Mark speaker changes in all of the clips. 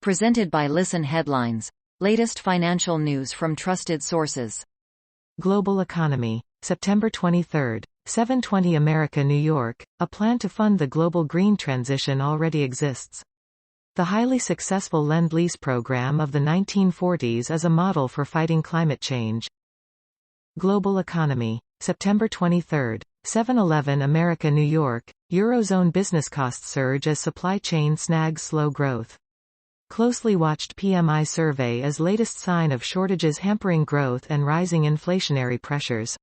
Speaker 1: Presented by Listen Headlines. Latest financial news from trusted sources.
Speaker 2: Global economy. September 23. 7:20 America, New York. A plan to fund the global green transition already exists. The highly successful Lend-Lease program of the 1940s is a model for fighting climate change. Global economy. September 23. 7:11 America, New York. Eurozone business costs surge as supply chain snags slow growth. Closely watched PMI survey as latest sign of shortages hampering growth and rising inflationary pressures.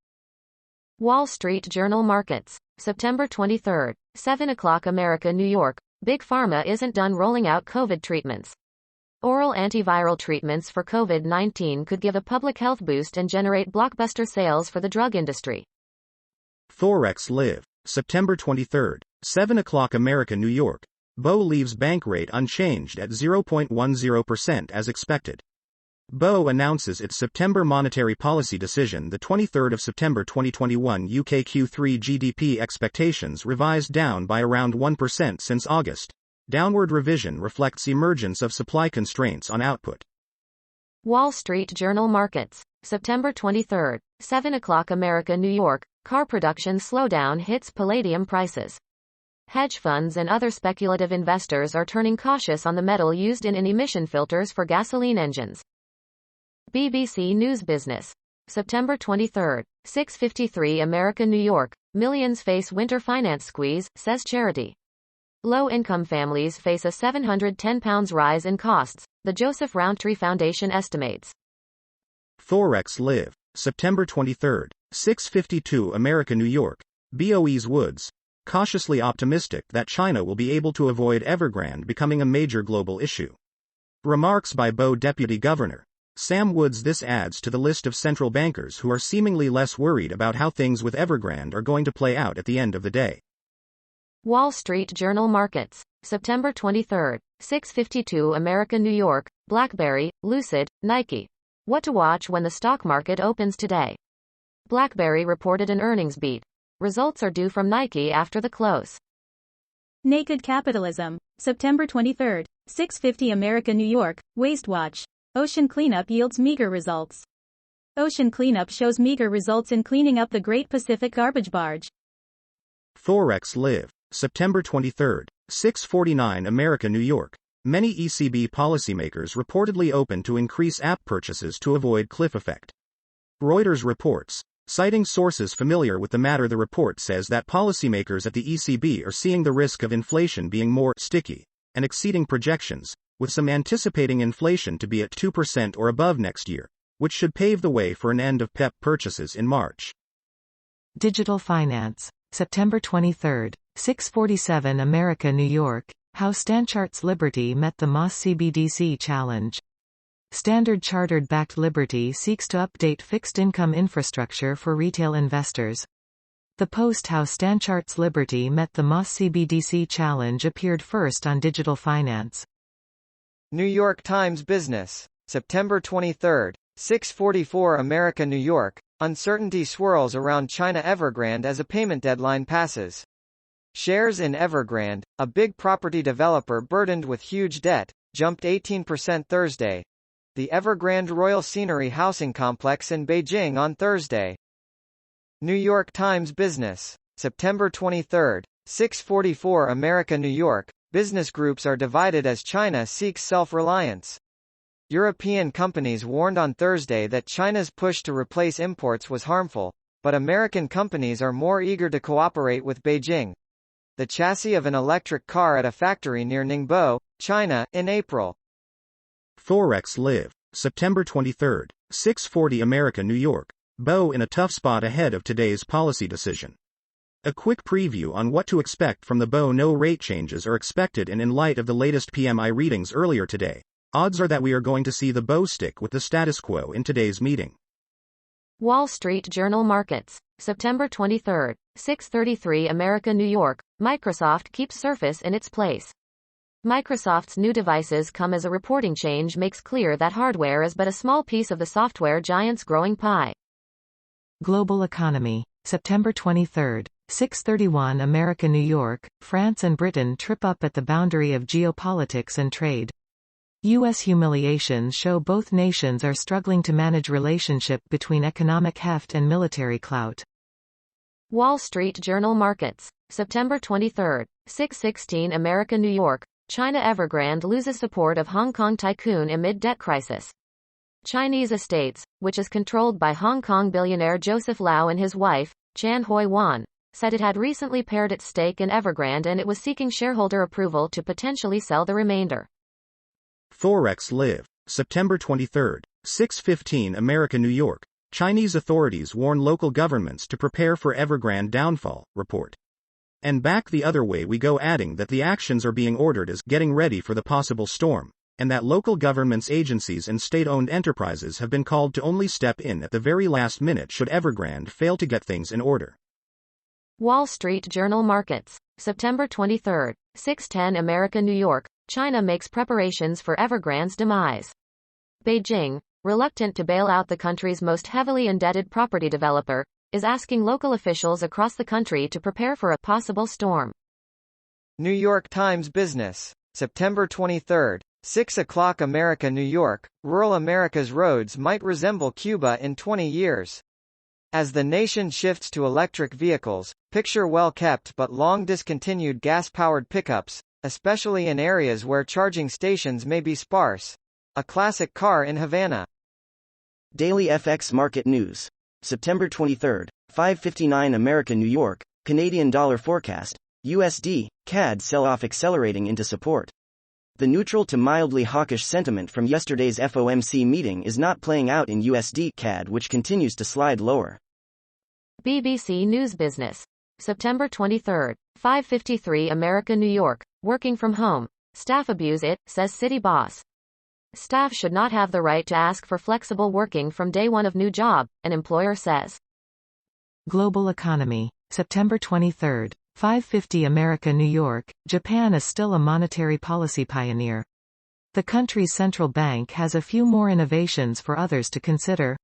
Speaker 3: Wall Street Journal Markets. September 23. 7 o'clock America, New York. Big Pharma isn't done rolling out COVID treatments. Oral antiviral treatments for COVID-19 could give a public health boost and generate blockbuster sales for the drug industry.
Speaker 4: Forex Live. September 23. 7 o'clock America, New York. BO leaves bank rate unchanged at 0.10% as expected. BO announces its September monetary policy decision. The 23rd of September 2021 UK Q3 GDP expectations revised down by around 1% since August. Downward revision reflects emergence of supply constraints on output.
Speaker 3: Wall Street Journal Markets. September 23. 7 o'clock America, New York. Car production slowdown hits Palladium prices. Hedge funds and other speculative investors are turning cautious on the metal used in emission filters for gasoline engines. BBC News Business. September 23. 6:53 America, New York. Millions face winter finance squeeze, says charity. Low-income families face a £710 rise in costs, the Joseph Rowntree Foundation estimates.
Speaker 4: Forex Live. September 23. 6:52 America, New York. BOE's Woods. Cautiously optimistic that China will be able to avoid Evergrande becoming a major global issue. Remarks by BO Deputy Governor Sam Woods. This adds to the list of central bankers who are seemingly less worried about how things with Evergrande are going to play out at the end of the day.
Speaker 3: Wall Street Journal Markets. September 23. 6:52 America, New York. BlackBerry, Lucid, Nike. What to watch when the stock market opens today. BlackBerry reported an earnings beat. Results are due from Nike after the close.
Speaker 5: Naked Capitalism. September 23. 6:50 America, New York. Waste Watch. Ocean cleanup yields meager results. Ocean cleanup shows meager results in cleaning up the Great Pacific Garbage Barge.
Speaker 4: Forex Live. September 23. 6:49 America, New York. Many ECB policymakers reportedly open to increase app purchases to avoid cliff effect. Reuters reports. Citing sources familiar with the matter, the report says that policymakers at the ECB are seeing the risk of inflation being more sticky and exceeding projections, with some anticipating inflation to be at 2% or above next year, which should pave the way for an end of PEP purchases in March.
Speaker 2: Digital finance. September 23. 6:47 America, New York. How Standchart's Liberty met the Moss CBDC challenge. Standard Chartered-backed Liberty seeks to update fixed-income infrastructure for retail investors. The post How Standchart's Liberty met the Moss CBDC challenge appeared first on Digital Finance.
Speaker 6: New York Times Business. September 23. 6:44 America, New York. Uncertainty swirls around China Evergrande as a payment deadline passes. Shares in Evergrande, a big property developer burdened with huge debt, jumped 18% Thursday. The Evergrande Royal Scenery housing complex in Beijing on Thursday. New York Times Business. September 23. 6:44 America, New York. Business groups are divided as China seeks self-reliance. European companies warned on Thursday that China's push to replace imports was harmful, but American companies are more eager to cooperate with Beijing. The chassis of an electric car at a factory near Ningbo, China, in April.
Speaker 4: Forex Live. September 23. 6:40 America, New York. BO in a tough spot ahead of today's policy decision. A quick preview on what to expect from the BO. No rate changes are expected, and in light of the latest PMI readings earlier today, odds are that we are going to see the BO stick with the status quo in today's meeting.
Speaker 3: Wall Street Journal Markets. September 23. 6:33 America, New York. Microsoft keeps Surface in its place. Microsoft's new devices come as a reporting change makes clear that hardware is but a small piece of the software giant's growing pie.
Speaker 2: Global economy. September 23. 6:31 America, New York. France and Britain trip up at the boundary of geopolitics and trade. U.S. humiliations show both nations are struggling to manage relationship between economic heft and military clout.
Speaker 3: Wall Street Journal Markets. September 23. 6:16 America New York. China Evergrande loses support of Hong Kong tycoon amid debt crisis. Chinese Estates, which is controlled by Hong Kong billionaire Joseph Lau and his wife, Chan Hoi Wan, said it had recently pared its stake in Evergrande and it was seeking shareholder approval to potentially sell the remainder.
Speaker 4: Forex Live. September 23. 6:15 America New York. Chinese authorities warn local governments to prepare for Evergrande downfall, report. And back the other way we go, adding that the actions are being ordered as getting ready for the possible storm, and that local governments, agencies and state-owned enterprises have been called to only step in at the very last minute should Evergrande fail to get things in order.
Speaker 3: Wall Street Journal Markets. September 23. 6:10 America New York. China makes preparations for Evergrande's demise. Beijing, reluctant to bail out the country's most heavily indebted property developer, is asking local officials across the country to prepare for a possible storm.
Speaker 6: New York Times Business. September 23. 6 o'clock America New York. Rural America's roads might resemble Cuba in 20 years. As the nation shifts to electric vehicles, picture well-kept but long discontinued gas-powered pickups, especially in areas where charging stations may be sparse. A classic car in Havana.
Speaker 7: Daily FX Market News. September 23, 5:59 America New York. Canadian dollar forecast. USD, CAD sell-off accelerating into support. The neutral to mildly hawkish sentiment from yesterday's FOMC meeting is not playing out in USD CAD, which continues to slide lower.
Speaker 3: BBC News Business. September 23, 5:53 America New York. Working from home. Staff abuse it, says city boss. Staff should not have the right to ask for flexible working from day one of new job, an employer says.
Speaker 2: Global Economy. September 23. 5:50 America New York. Japan is still a monetary policy pioneer. The country's central bank has a few more innovations for others to consider.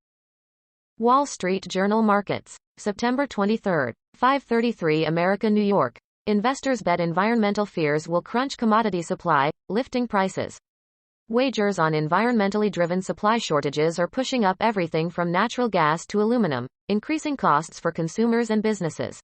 Speaker 3: Wall Street Journal Markets. September 23, 5:33 America New York. Investors bet environmental fears will crunch commodity supply, lifting prices. Wagers on environmentally driven supply shortages are pushing up everything from natural gas to aluminum, increasing costs for consumers and businesses.